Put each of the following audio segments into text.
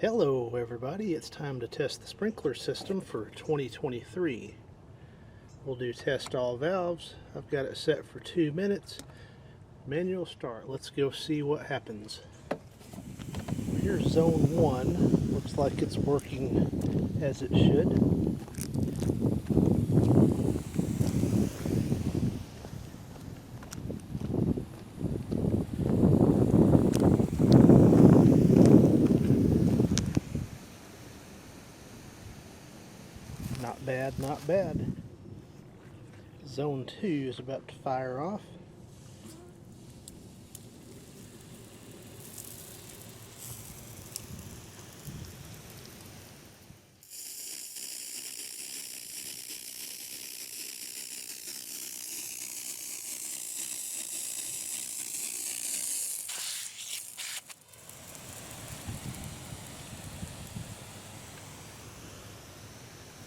Hello everybody, it's time to test the sprinkler system for 2023. We'll do test all valves. I've got it set for 2 minutes. Manual start. Let's go see what happens. Here's zone 1. Looks like it's working as it should. Not bad, not bad. Zone 2 is about to fire off.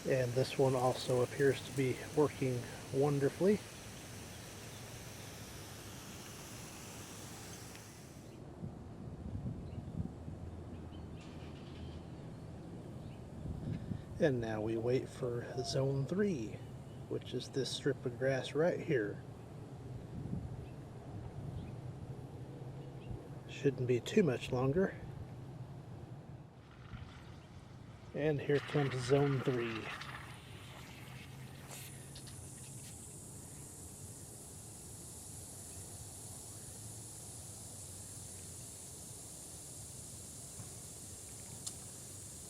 And this one also appears to be working wonderfully. And now we wait for zone 3, which is this strip of grass right here. Shouldn't be too much longer. And here comes zone 3.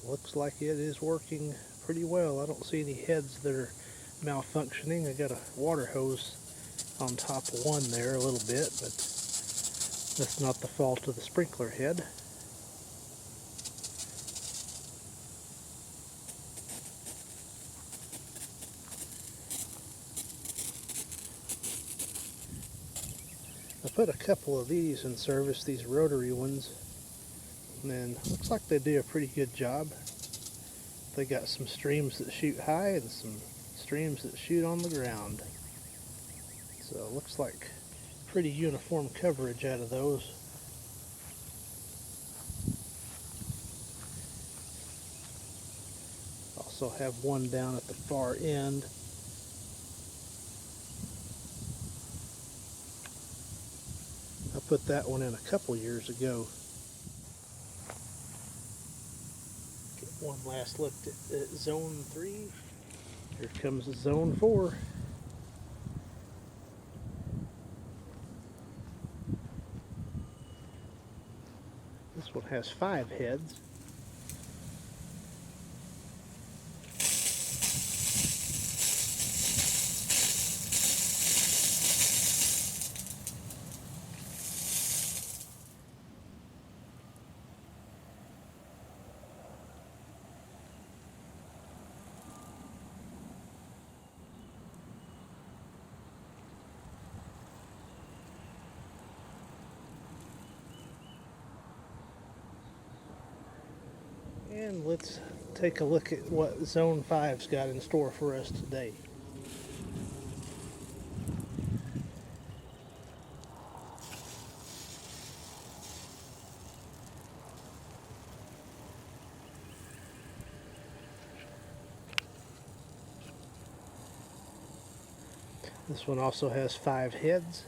Looks like it is working pretty well. I don't see any heads that are malfunctioning. I got a water hose on top of one there a little bit, but that's not the fault of the sprinkler head. I put a couple of these in service, these rotary ones, and looks like they do a pretty good job. They got some streams that shoot high and some streams that shoot on the ground. So it looks like pretty uniform coverage out of those. Also have one down at the far end. I put that one in a couple years ago. Get one last look at zone 3. Here comes zone 4. This one has 5 heads. And let's take a look at what Zone 5's got in store for us today. This one also has 5 heads.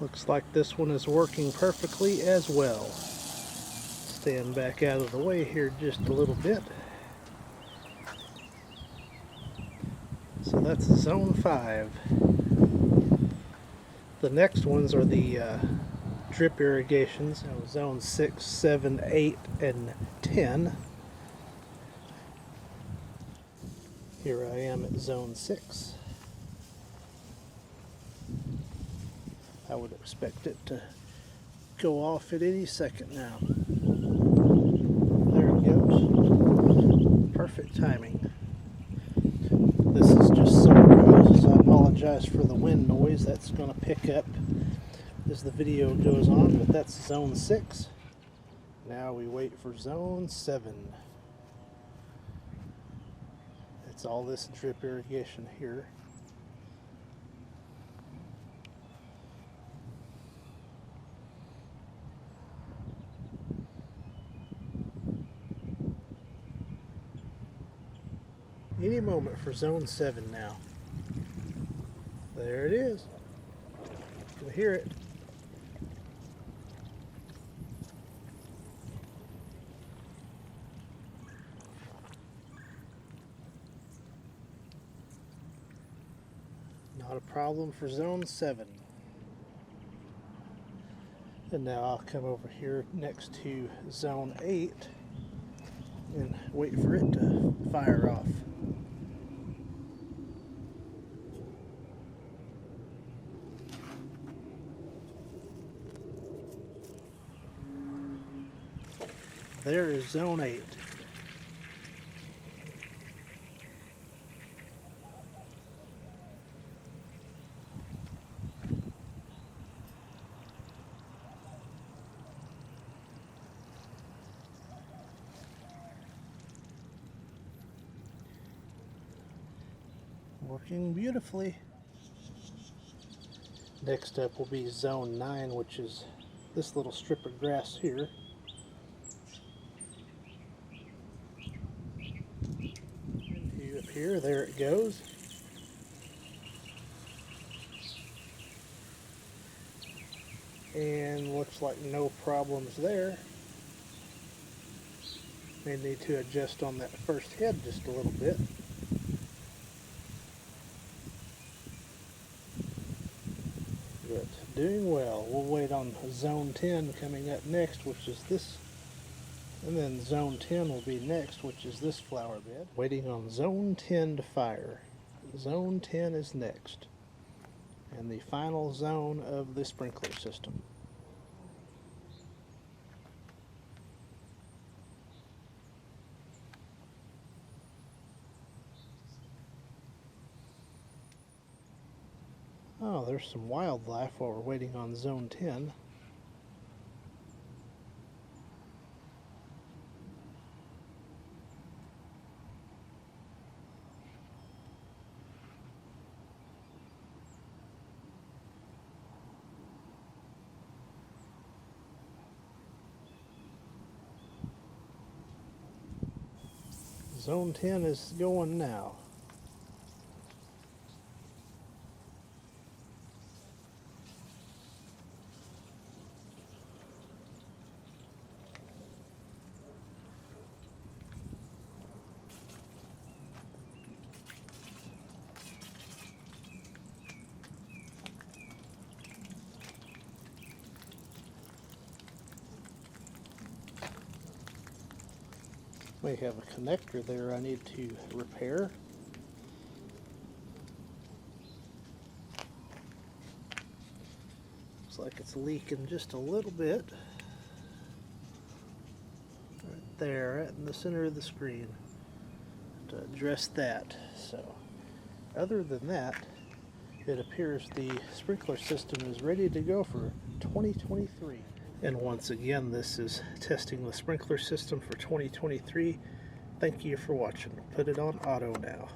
Looks like this one is working perfectly as well. Stand back out of the way here just a little bit. So that's zone 5. The next ones are the drip irrigations, zone 6, 7, 8, and 10. Here I am at zone 6. I would expect it to go off at any second now. There it goes. Perfect timing. This is just some roses. I apologize. apologize for the wind noise. That's going to pick up as the video goes on, but that's zone 6. Now we wait for zone 7. It's all this drip irrigation here. Any moment for zone 7 now. There it is. You can hear it. Not a problem for zone 7. And now I'll come over here next to zone 8 and wait for it to fire off. There is zone 8. Working beautifully. Next up will be zone 9, which is this little strip of grass here. And up here, there it goes. And looks like no problems there. May need to adjust on that first head just a little bit. But doing well. We'll wait on zone 10 coming up next, which is this, and then zone 10 will be next, which is this flower bed. Waiting on zone 10 to fire. Zone 10 is next, and the final zone of the sprinkler system. Oh, there's some wildlife while we're waiting on zone 10. Zone 10 is going now. May have a connector there I need to repair. Looks like it's leaking just a little bit. Right there, right in the center of the screen. To address that. So, other than that, it appears the sprinkler system is ready to go for 2023. And once again, this is testing the sprinkler system for 2023. Thank you for watching. Put it on auto now.